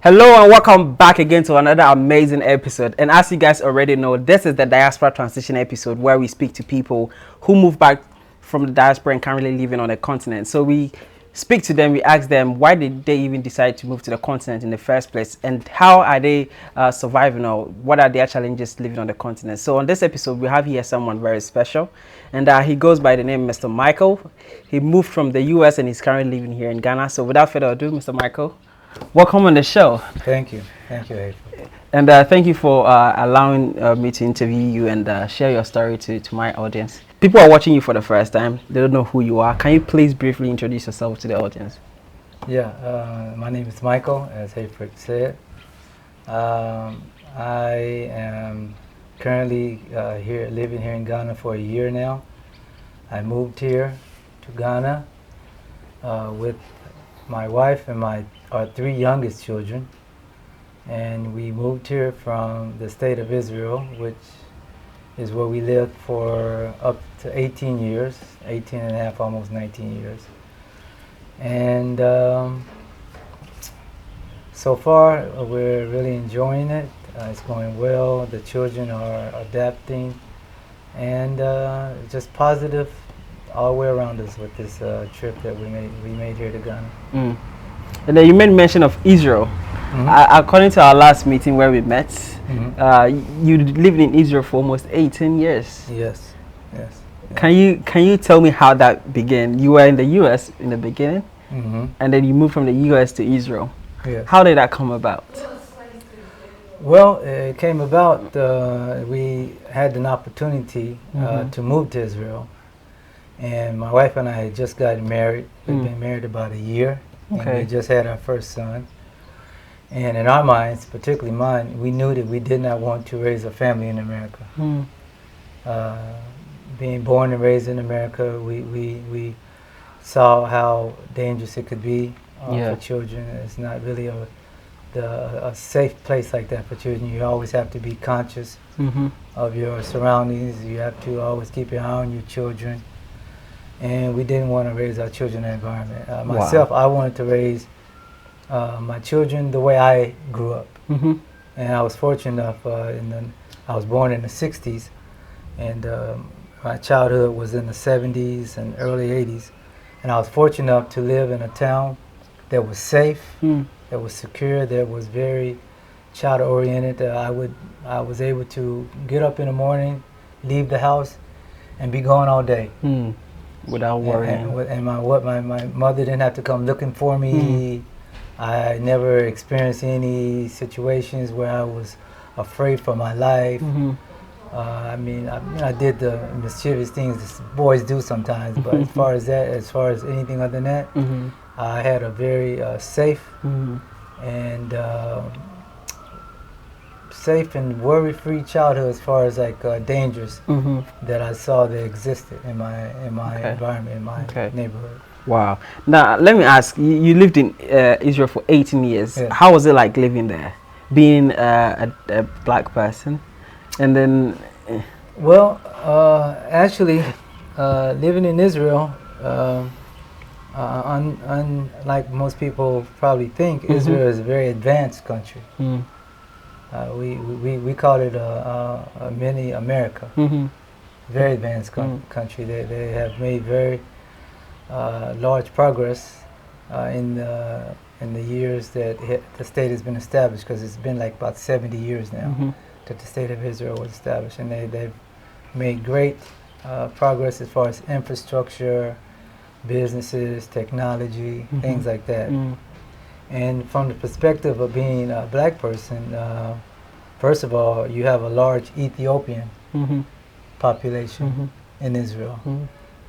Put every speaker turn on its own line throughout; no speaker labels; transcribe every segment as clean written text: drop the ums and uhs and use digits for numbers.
Hello and welcome back again to another amazing episode. And as you guys already know, this is the diaspora transition episode where we speak to people who moved back from the diaspora and currently living on the continent. So we speak to them, we ask them why did they even decide to move to the continent in the first place, and how are they surviving, or what are their challenges living on the continent. So on this episode we have here someone very special, and he goes by the name Mr. Michael. He moved from the US and he's currently living here in Ghana. So without further ado, Mr. Michael, welcome on the show.
Thank you, April.
And thank you for allowing me to interview you and share your story to my audience. People are watching you for the first time. They don't know who you are. Can you please briefly introduce yourself to the audience?
Yeah, my name is Michael, as April said. I am currently living here in Ghana for a year now. I moved here to Ghana with my wife and our three youngest children, and we moved here from the state of Israel, which is where we lived for up to 18 years, 18 and a half, almost 19 years. And so far we're really enjoying it. It's going well. The children are adapting, and just positive all the way around us with this trip that we made here to Ghana.
Mm. And then you made mention of Israel. Mm-hmm. According to our last meeting where we met, mm-hmm. You lived in Israel for almost 18 years.
Yes.
Can you tell me how that began? You were in the US in the beginning, mm-hmm. and then you moved from the US to Israel.
Yes.
How did that come about?
Well, it came about, we had an opportunity mm-hmm. to move to Israel. And my wife and I had just gotten married. We'd been married about a year. Okay. And we just had our first son. And in our minds, particularly mine, we knew that we did not want to raise a family in America. Being born and raised in America, we saw how dangerous it could be for children. It's not really a safe place like that for children. You always have to be conscious mm-hmm. of your surroundings. You have to always keep your eye on your children. And we didn't want to raise our children in that environment. Myself, I wanted to raise my children the way I grew up. Mm-hmm. And I was fortunate enough, I was born in the 60s, and my childhood was in the 70s and early 80s. And I was fortunate enough to live in a town that was safe, that was secure, that was very child-oriented. I was able to get up in the morning, leave the house, and be gone all day. Without worrying. And my mother didn't have to come looking for me. I never experienced any situations where I was afraid for my life. I did the mischievous things boys do sometimes, but as far as anything other than that, I had a very safe and worry-free childhood as far as dangers that I saw that existed in my environment, in my neighborhood.
Wow. Now let me ask, you lived in Israel for 18 years. Yeah. How was it like living there, being a black person? And then
actually living in Israel, unlike most people probably think, Israel is a very advanced country. We call it a mini America. Very advanced country. They have made very large progress in the years that the state has been established, because it's been like about 70 years now that the state of Israel was established, and they've made great progress as far as infrastructure, businesses, technology, things like that. And from the perspective of being a black person, first of all, you have a large Ethiopian population in Israel.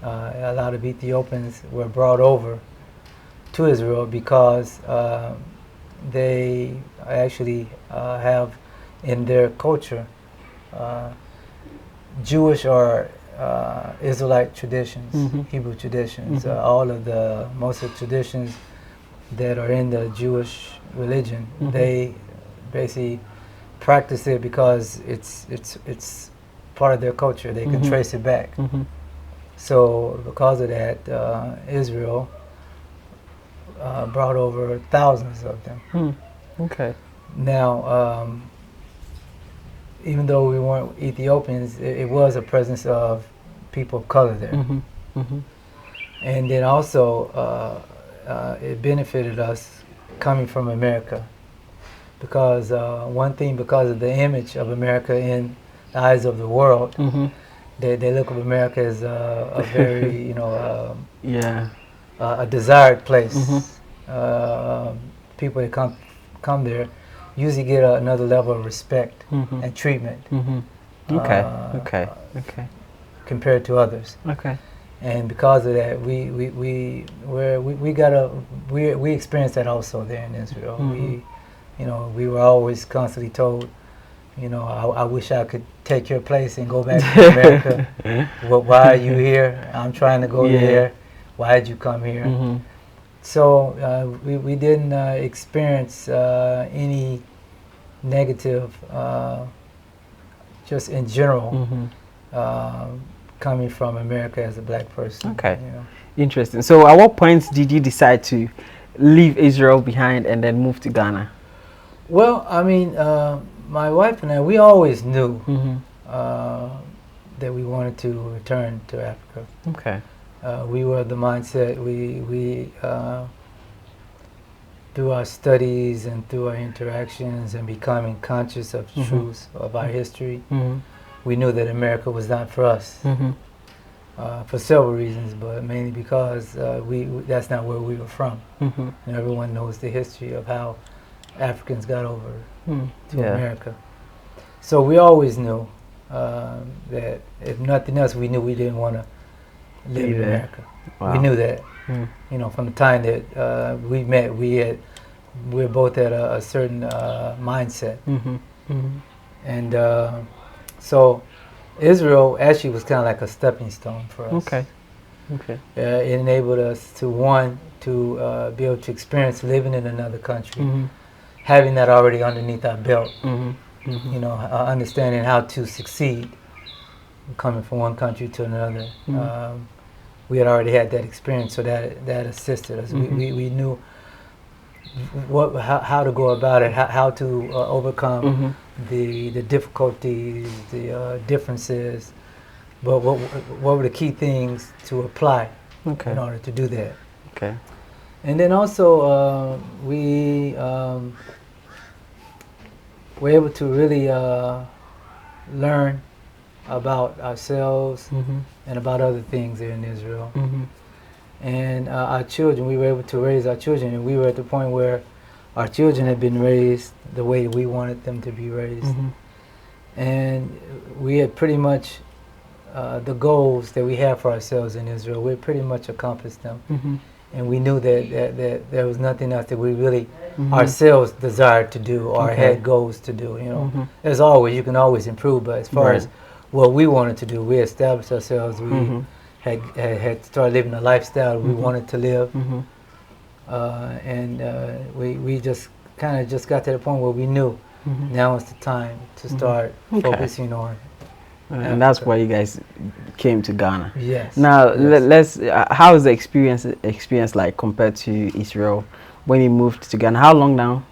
A lot of Ethiopians were brought over to Israel because they actually have in their culture Jewish or Israelite traditions, Hebrew traditions. Most of the traditions that are in the Jewish religion, they basically practice it because it's part of their culture. They can trace it back. So because of that, Israel brought over thousands of them.
Okay.
Now, even though we weren't Ethiopians, it was a presence of people of color there. And then also, it benefited us coming from America, because one thing, because of the image of America in the eyes of the world, they look at America as a very, a desired place. People that come there usually get another level of respect and treatment.
Okay.
Compared to others.
Okay.
And because of that, we experienced that also there in Israel. We were always constantly told, I wish I could take your place and go back to America. Why are you here? I'm trying to go there. Why did you come here? So we didn't experience any negative, just in general, coming from America as a black person.
Okay. Interesting. So at what point did you decide to leave Israel behind and then move to Ghana?
Well, I mean, my wife and I, we always knew that we wanted to return to Africa.
Okay.
We were of the mindset, we through our studies and through our interactions and becoming conscious of the truths of our history, we knew that America was not for us, for several reasons, but mainly because that's not where we were from. And everyone knows the history of how Africans got over to America. So we always knew that if nothing else, we knew we didn't want to live in America. Wow. We knew that. From the time that we met, we were both at a certain mindset. And so Israel actually was kind of like a stepping stone for us.
Okay.
It enabled us to be able to experience living in another country, having that already underneath our belt. Understanding how to succeed coming from one country to another. We had already had that experience, so that assisted us. We knew how to go about it, how to overcome the difficulties, the differences, but what were the key things to apply in order to do that.
Okay.
And then also we were able to really learn about ourselves and about other things there in Israel. And our children, we were able to raise our children, and we were at the point where our children had been raised the way we wanted them to be raised. And we had pretty much the goals that we have for ourselves in Israel, we pretty much accomplished them. And we knew that there was nothing else that we really ourselves desired to do or had goals to do. As always, you can always improve, but as far as what we wanted to do, we established ourselves. We had started living a lifestyle we wanted to live, and we just kind of just got to the point where we knew now is the time to start focusing on.
And that's why you guys came to Ghana.
Yes.
Now let's. How is the experience like compared to Israel when you moved to Ghana? How long now?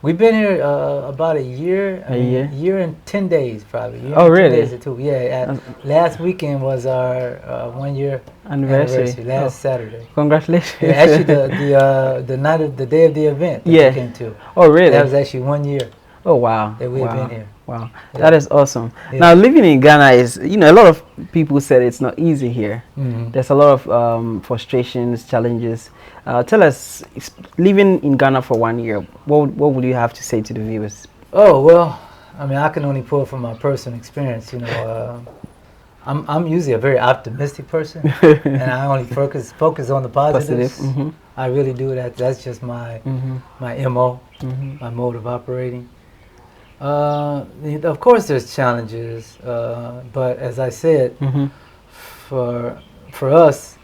We've been here about a year. Year and 10 days, probably.
Oh, really?
10 days or two. Yeah. Last weekend was our 1 year anniversary. Last Saturday.
Congratulations.
Yeah, actually, the night of the day of the event that we came to.
Oh, really?
That was actually 1 year.
Oh, wow.
That we've been here.
Wow, that is awesome. Now, living in Ghana is, a lot of people said it's not easy here. There's a lot of frustrations, challenges. Tell us, living in Ghana for 1 year, what would you have to say to the viewers?
Oh, well, I mean, I can only pull from my personal experience. I'm usually a very optimistic person, and I only focus on the positives. I really do that. That's just my MO, my mode of operating. Of course, there's challenges, but as I said, for us,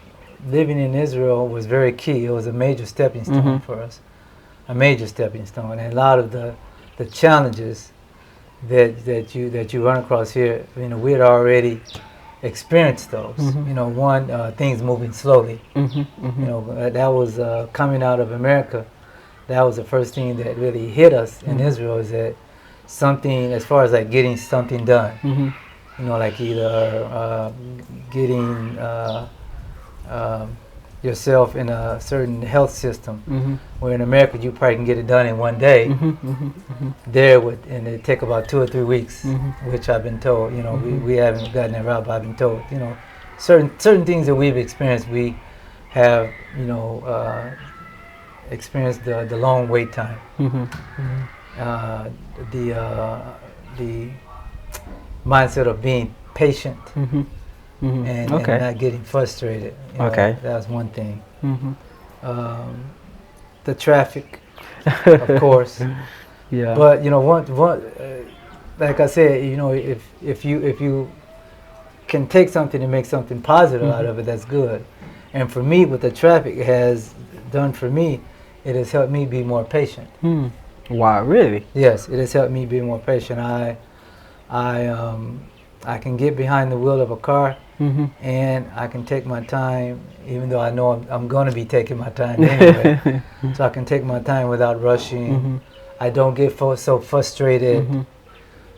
living in Israel was very key. It was a major stepping stone for us, a major stepping stone, and a lot of the challenges that you run across here, we had already experienced those. One, things moving slowly. That was coming out of America. that was the first thing that really hit us in Israel, is that something, as far as like getting something done, you know, like either getting yourself in a certain health system, where in America you probably can get it done in one day. There would, and it take about 2 or 3 weeks, which I've been told. You know, we haven't gotten that route, but I've been told. You know, certain things that we've experienced, we have, you know, experienced the long wait time, the mindset of being patient. And not getting frustrated. You know, that's one thing. The traffic, of course.
Yeah.
But you know, like I said, you know, if you can take something and make something positive out of it, that's good. And for me, what the traffic has done for me, it has helped me be more patient.
Wow, really?
Yes, it has helped me be more patient. I can get behind the wheel of a car, and I can take my time, even though I know I'm going to be taking my time anyway. So I can take my time without rushing. I don't get so frustrated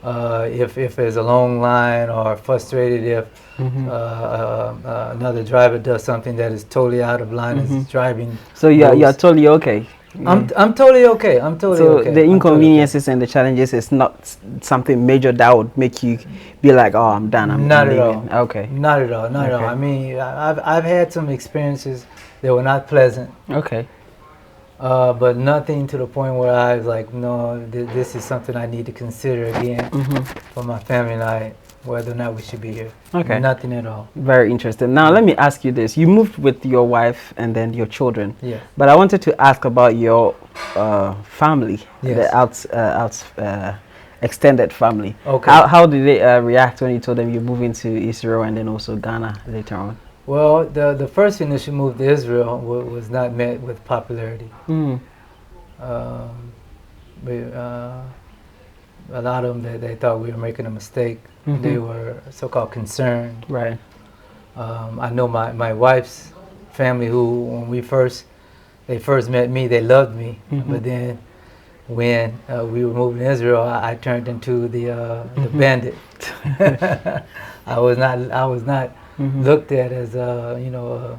if there's a long line, or frustrated if another driver does something that is totally out of line as driving.
So you're totally okay.
I'm totally okay. I'm totally okay.
So the inconveniences and the challenges is not something major that would make you be like, oh, I'm done. I'm
not
leaving.
at all.
Okay.
Not at all. Not at all. I mean, I've had some experiences that were not pleasant.
Okay.
But nothing to the point where I was like, no, this is something I need to consider again for my family and I, whether or not we should be here.
Okay.
Nothing at all.
Very interesting. Now, let me ask you this. You moved with your wife and then your children.
Yeah.
But I wanted to ask about your family,
Yes.
the extended family.
Okay.
How did they react when you told them you're moving to Israel and then also Ghana later on?
Well, the first initial move to Israel was not met with popularity. A lot of them, they thought we were making a mistake. They were so-called concerned.
Right.
I know my wife's family, who when they first met me, they loved me. But then when we were moving to Israel, I turned into the bandit. I was not looked at as you know,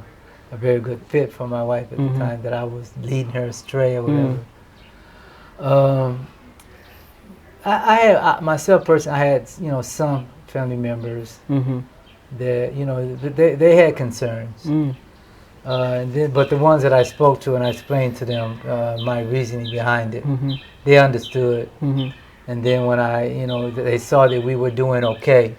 a very good fit for my wife at the time, that I was leading her astray or whatever. I myself personally, I had, you know, some family members that, you know, they had concerns. But the ones that I spoke to and I explained to them my reasoning behind it, they understood. And then when you know, they saw that we were doing okay,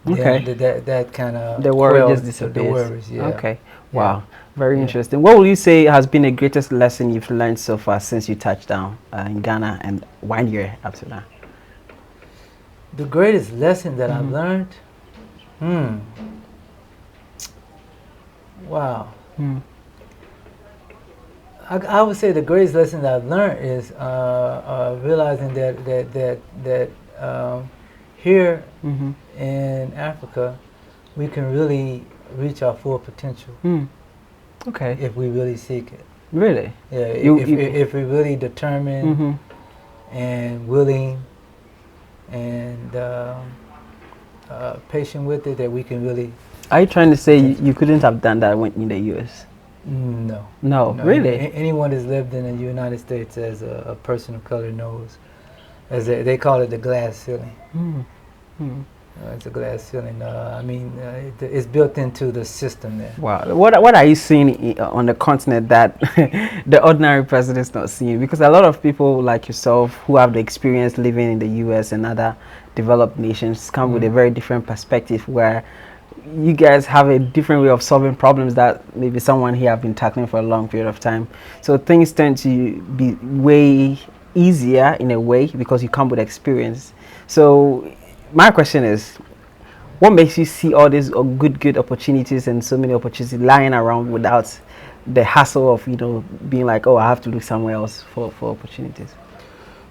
that kind of
the worry just disappears.
The worries, yeah.
Okay. Wow. Very interesting. What will you say has been the greatest lesson you've learned so far since you touched down in Ghana and 1 year after that?
The greatest lesson that I've learned? Wow. I would say the greatest lesson that I've learned is realizing that here in Africa, we can really reach our full potential.
Okay.
If we really seek it.
Really?
Yeah. If we're really determined and willing and patient with it, that we can really.
Are you trying to say you couldn't have done that when in the U.S.?
No.
No, really?
Anyone that's lived in the United States as a person of color knows, as they call it, the glass ceiling. It's a glass ceiling. I mean, it's built into the system there.
Wow. What are you seeing on the continent that the ordinary person is not seeing? Because a lot of people like yourself who have the experience living in the U.S. and other developed nations come with a very different perspective, where you guys have a different way of solving problems that maybe someone here have been tackling for a long period of time. So things tend to be way easier in a way because you come with experience. So my question is, what makes you see all these good opportunities and so many opportunities lying around without the hassle of, you know, being like, oh, I have to look somewhere else for opportunities?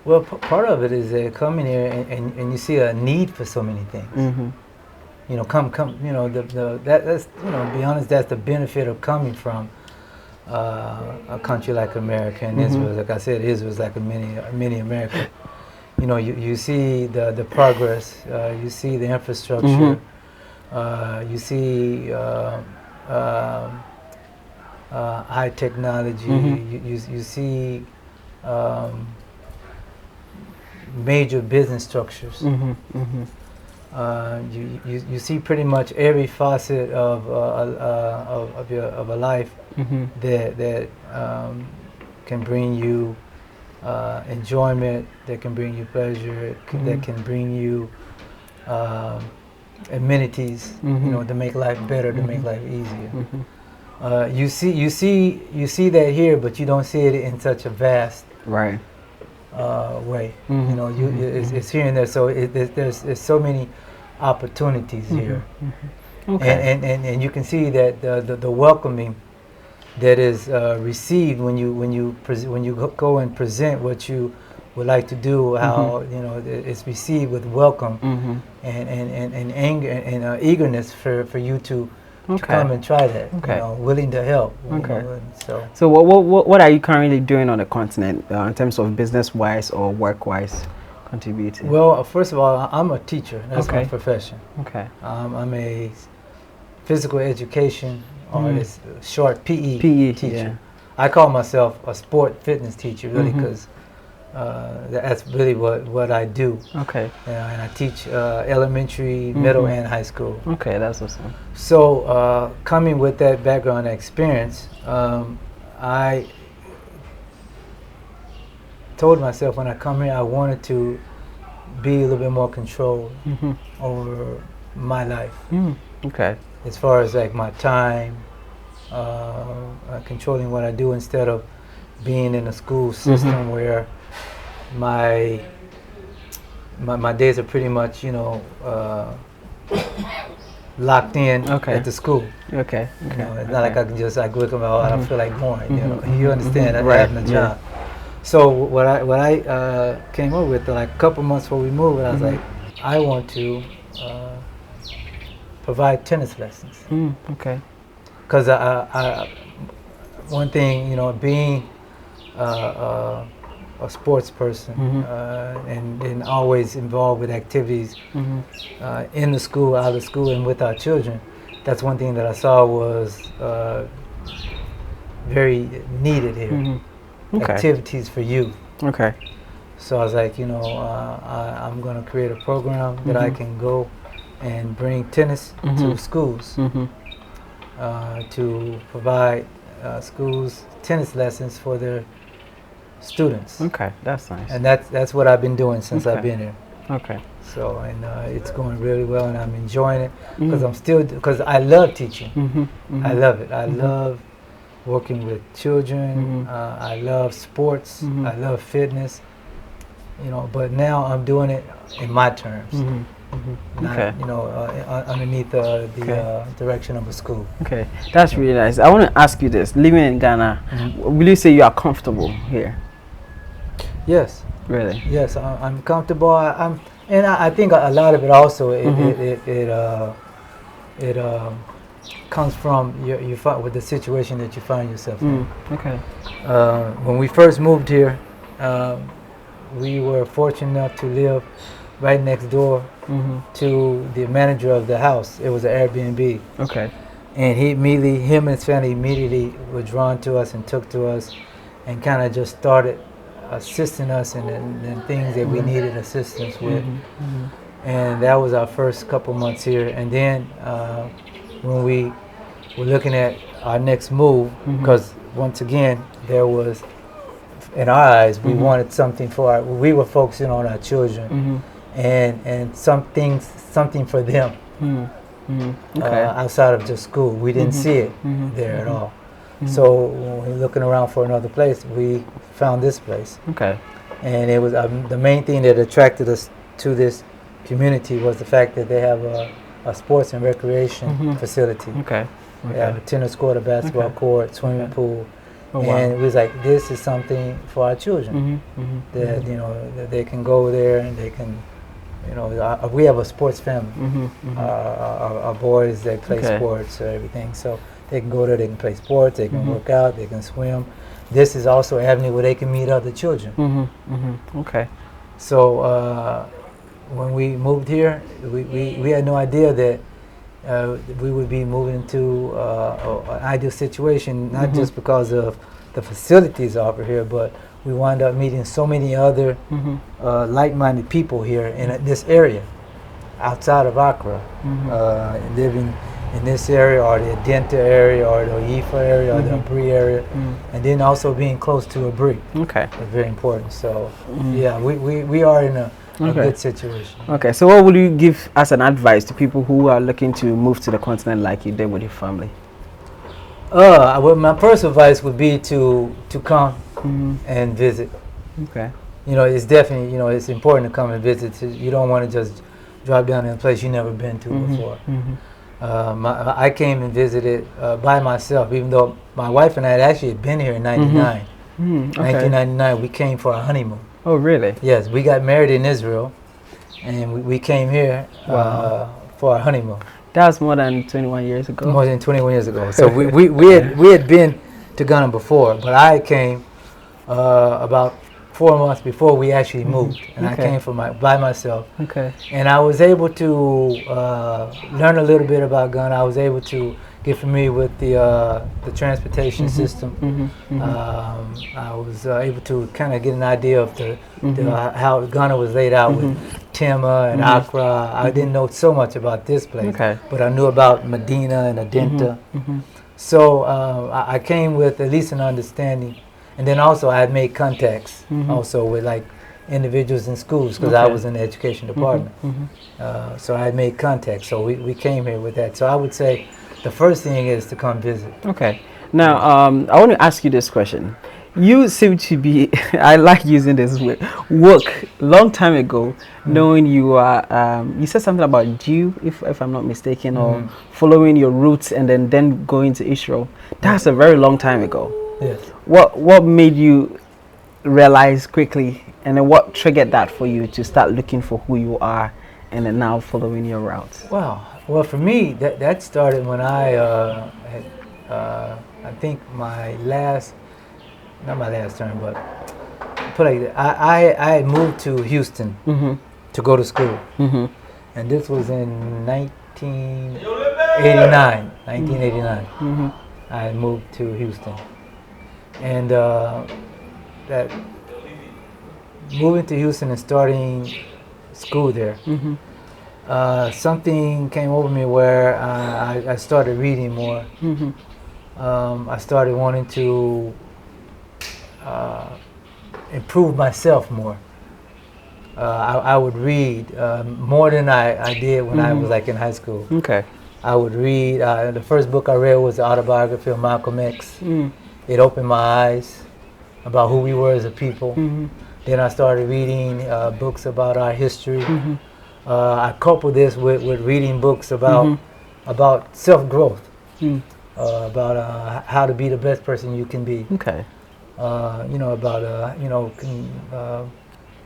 Well, part of it is coming here and you see a need for so many things. You know, come. You know, that's, you know, be honest, that's the benefit of coming from a country like America and Israel. Like I said, Israel is like a mini America. You know, you see the progress, you see the infrastructure, you see high technology, you see major business structures. You see pretty much every facet of a life that can bring you enjoyment, that can bring you pleasure, that can bring you amenities, you know, to make life better, to make life easier. You see that here, but you don't see it in such a vast way. You know, it's here and there. So there's so many opportunities here, and you can see that the welcoming that is received when you go and present what you would like to do, how you know it's received with welcome and anger and eagerness for you to come and try that. You know, willing to help. You know,
so what are you currently doing on the continent in terms of business wise or work wise contributing?
Well, first of all, I'm a teacher. That's my profession. I'm a physical education, or this short PE teacher. I call myself a sport fitness teacher, really, because that's really what I do. And I teach elementary, middle, and high school.
That's awesome.
So coming with that background experience, I told myself when I come here, I wanted to be a little bit more control over my life. As far as like my time, controlling what I do instead of being in a school system where my days are pretty much, you know, locked in at the school. You know, it's not like I can just like look about, I don't feel like going. You know, you understand? I'm having a job. So what I came up with, like a couple months before we moved, I was like, I want to provide tennis lessons. Because one thing, you know, being a sports person and always involved with activities in the school, out of school, and with our children, that's one thing that I saw was very needed here. Activities for youth. So I was like, you know, I'm going to create a program that I can go and bring tennis to schools to provide schools tennis lessons for their students.
That's nice.
And that's what I've been doing since I've been here. So and it's going really well, and I'm enjoying it because I love teaching. I love it. I love working with children. I love sports. I love fitness. You know, but now I'm doing it in my terms. Not, you know, underneath the direction of a school.
That's really nice. I want to ask you this: living in Ghana, will you say you are comfortable here?
Yes.
Really?
Yes, I'm comfortable. And I think a lot of it also it comes from with the situation that you find yourself in. When we first moved here, we were fortunate enough to live right next door to the manager of the house. It was an Airbnb. And him and his family immediately were drawn to us and took to us and kind of just started assisting us in things that we needed assistance with. And that was our first couple months here. And then when we were looking at our next move, because once again, there was, in our eyes, we wanted something we were focusing on our children and something for them outside of just school. We didn't see it there at all. So when we were looking around for another place, we found this place. And it was the main thing that attracted us to this community was the fact that they have a sports and recreation facility. They have a tennis court, a basketball court, swimming pool. And it was like, this is something for our children that, you know, that they can go there and they can, you know, we have a sports family. Our boys, they play sports or everything. So They can go there, they can play sports, they can work out, they can swim. This is also an avenue where they can meet other children.
Okay.
So when we moved here, we had no idea that we would be moving into an ideal situation, not just because of the facilities over here, but we wound up meeting so many other like-minded people here in this area, outside of Accra, living in this area, or the Adenta area, or the Oyifa area, or the Abri area, and then also being close to Abri.
Okay.
It's very important. So yeah, we are in a good situation.
Okay, so what would you give as an advice to people who are looking to move to the continent like you did with your family?
Well, my first advice would be to come and visit.
Okay.
You know, it's definitely, it's important to come and visit. You don't want to just drop down in a place you've never been to before. I came and visited by myself, even though my wife and I had actually been here in 99. 1999, we came for our honeymoon.
Oh, really?
Yes, we got married in Israel, and we came here for our honeymoon.
That was more than 21 years ago.
More than 21 years ago. So we had been to Ghana before, but I came about 4 months before we actually moved, and I came by myself. Okay. And I was able to learn a little bit about Ghana. I was able to get familiar with the transportation system. I was able to kind of get an idea of how Ghana was laid out with TERRA and Accra. I didn't know so much about this place, but I knew about Medina and Adenta. So I came with at least an understanding. And then also I had made contacts also with like individuals in schools, because I was in the education department. So I had made contacts. So we came here with that. So I would say the first thing is to come visit. Okay.
Now, I want to ask you this question. You seem to be, I like using this word, work long time ago, knowing you are, you said something about Jew, if I'm not mistaken, or following your roots and then going to Israel. That's a very long time ago.
Yes.
What made you realize quickly, and then what triggered that for you to start looking for who you are and then now following your route?
Well, for me, that started when I think not my last term, but put like that, I had moved to Houston to go to school, and this was in 1989. I had moved to Houston, and that moving to Houston and starting school there, something came over me where I started reading more. I started wanting to improve myself more. I would read more than I did when I was like in high school.
Okay.
I would read, the first book I read was the autobiography of Malcolm X. It opened my eyes about who we were as a people. Then I started reading books about our history. I coupled this with reading books about self-growth, about how to be the best person you can be.
Okay.
About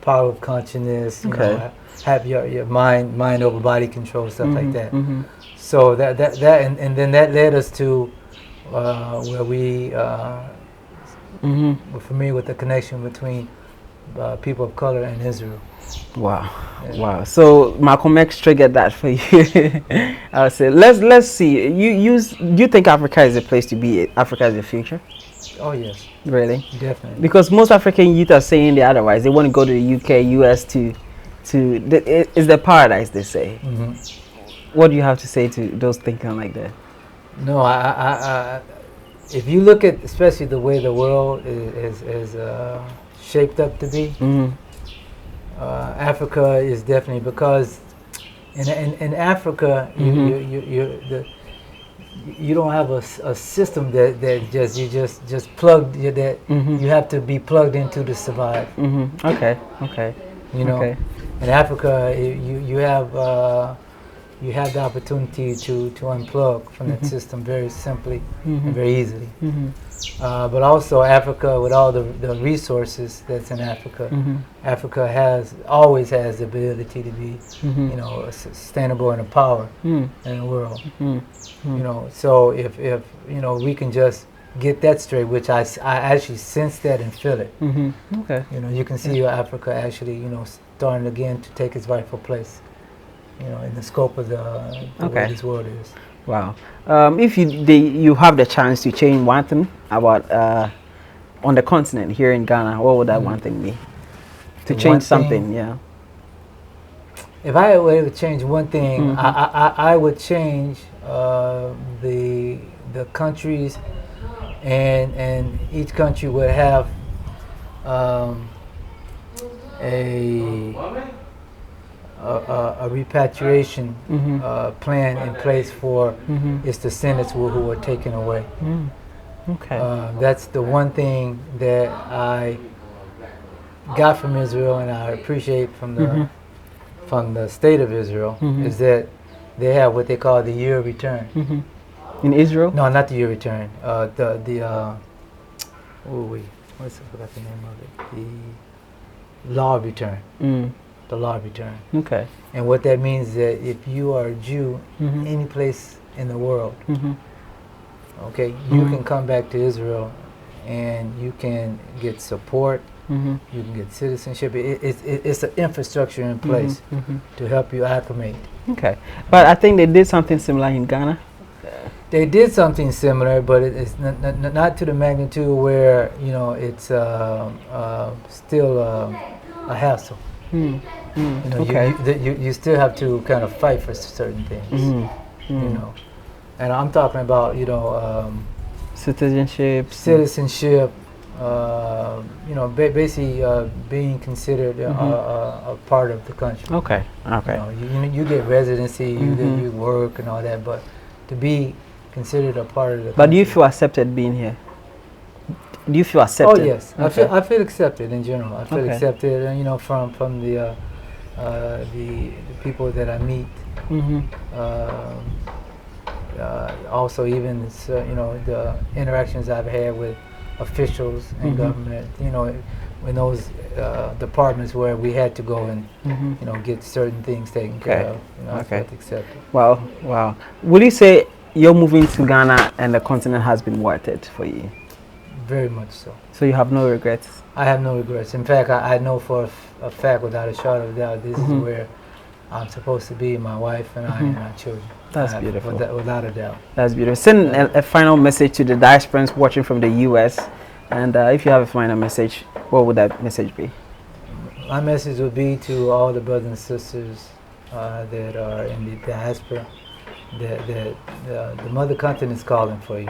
power of consciousness. Have your mind over body control, stuff like that. So that and then that led us to where we were familiar with the connection between people of color and Israel.
Wow. Yeah. Wow. So Malcolm X triggered that for you. I would say let's see. You think Africa is a place to be? Africa is the future?
Oh yes.
Really?
Definitely.
Because most African youth are saying the otherwise. They want to go to the UK, US it's the paradise, they say. What do you have to say to those thinking like that?
No, I if you look at especially the way the world is shaped up to be, Africa is definitely, because in Africa you don't have a system that just plugged that you have to be plugged into to survive.
Okay.
In Africa you have you have the opportunity to unplug from that system very simply and very easily. But also Africa, with all the resources that's in Africa, Africa always has the ability to be, you know, sustainable and a power in the world. You know, so if you know, we can just get that straight, which I actually sense that and feel it.
Okay.
You know, you can see Africa actually, you know, starting again to take its rightful place, you know, in the scope of the way this world is.
Wow. If you have the chance to change one thing about on the continent here in Ghana, what would that one thing be? To change something, yeah.
If I were to change one thing, I would change the countries, and each country would have a repatriation plan in place for its descendants who are taken away.
Okay.
That's the one thing that I got from Israel, and I appreciate from the state of Israel, is that they have what they call the year of return.
In Israel?
No, not the year of return. I forgot the name of it. The law of return. The law of return.
Okay.
And what that means is that if you are a Jew any place in the world, okay, you can come back to Israel and you can get support, you can get citizenship. It's an infrastructure in place to help you acclimate.
Okay. But I think they did something similar in Ghana.
They did something similar, but it's not to the magnitude where, you know, it's still a hassle. You know, you still have to kind of fight for certain things. You know, and I'm talking about, you know, citizenship. You know, basically being considered a part of the country.
Okay. Okay.
You know, you get residency, you work and all that, but to be considered a part of the country.
But do you feel accepted being here? Do you feel accepted?
Oh yes, okay. I feel accepted in general. I feel accepted, and you know, from the people that I meet. Also, even you know, the interactions I've had with officials and government. You know, in those departments where we had to go and you know, get certain things taken care of. You know, I felt accepted.
Wow, wow. Would you say your moving to Ghana and the continent has been worth it for you?
Very much so.
So you have no regrets? I
have no regrets. In fact, I know for a fact, without a shadow of a doubt, this is where I'm supposed to be, my wife and I and our children.
That's beautiful.
Without a doubt.
That's beautiful. Send a final message to the diasporans watching from the U.S. And if you have a final message, what would that message be?
My message would be to all the brothers and sisters that are in the diaspora, that the mother continent is calling for you.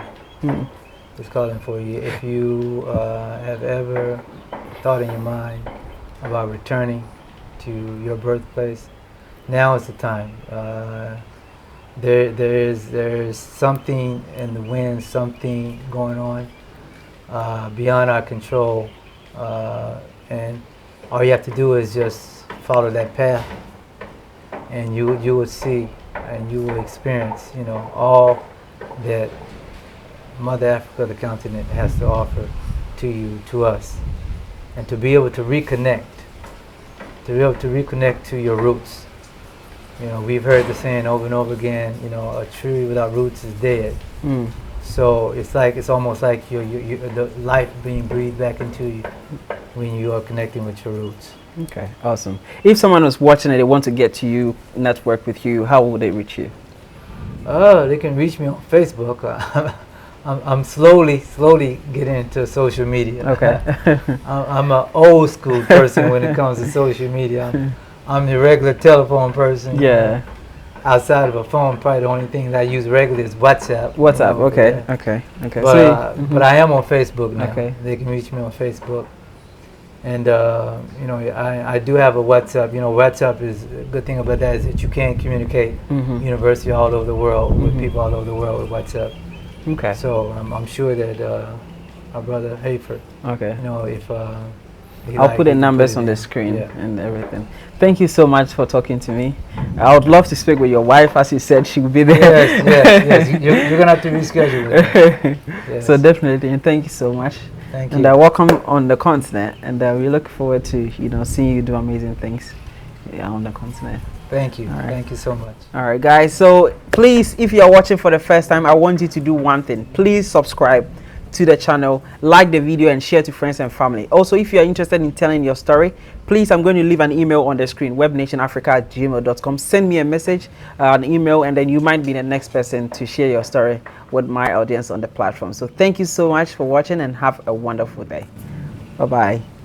It's calling for you. If you have ever thought in your mind about returning to your birthplace, now is the time. There is something in the wind, something going on beyond our control, and all you have to do is just follow that path, and you will see and you will experience, you know, all that Mother Africa, the continent, has to offer to you, to us, and to be able to reconnect to your roots. You know, we've heard the saying over and over again, you know, a tree without roots is dead. So it's almost like the life being breathed back into you when you are connecting with your roots.
Okay, awesome. If someone was watching and they want to get to you, network with you, how would they reach you?
They can reach me on Facebook. I'm slowly getting into social media.
Okay.
I'm an old school person when it comes to social media. I'm the regular telephone person.
Yeah.
Outside of a phone, probably the only thing that I use regularly is WhatsApp.
WhatsApp, you know, okay.
But, so, but I am on Facebook now.
Okay.
They can reach me on Facebook. And, you know, I do have a WhatsApp. You know, WhatsApp is, a good thing about that is that you can communicate universally all over the world with people all over the world with WhatsApp. So I'm sure that our brother Hayford, you know, if
I'll put the numbers on the screen and everything. Thank you so much for talking to me. I would love to speak with your wife. As you said, she will be there.
Yes. You're going to have to reschedule it. Yes.
So definitely, and thank you so much.
Thank you.
And welcome on the continent. And we look forward to, seeing you do amazing things on the continent.
Thank you. Right. Thank you so much.
All right, guys. So please, if you are watching for the first time, I want you to do one thing. Please subscribe to the channel, like the video, and share to friends and family. Also, if you are interested in telling your story, please, I'm going to leave an email on the screen, webnationafrica@gmail.com. Send me a message, an email, and then you might be the next person to share your story with my audience on the platform. So thank you so much for watching, and have a wonderful day. Bye-bye.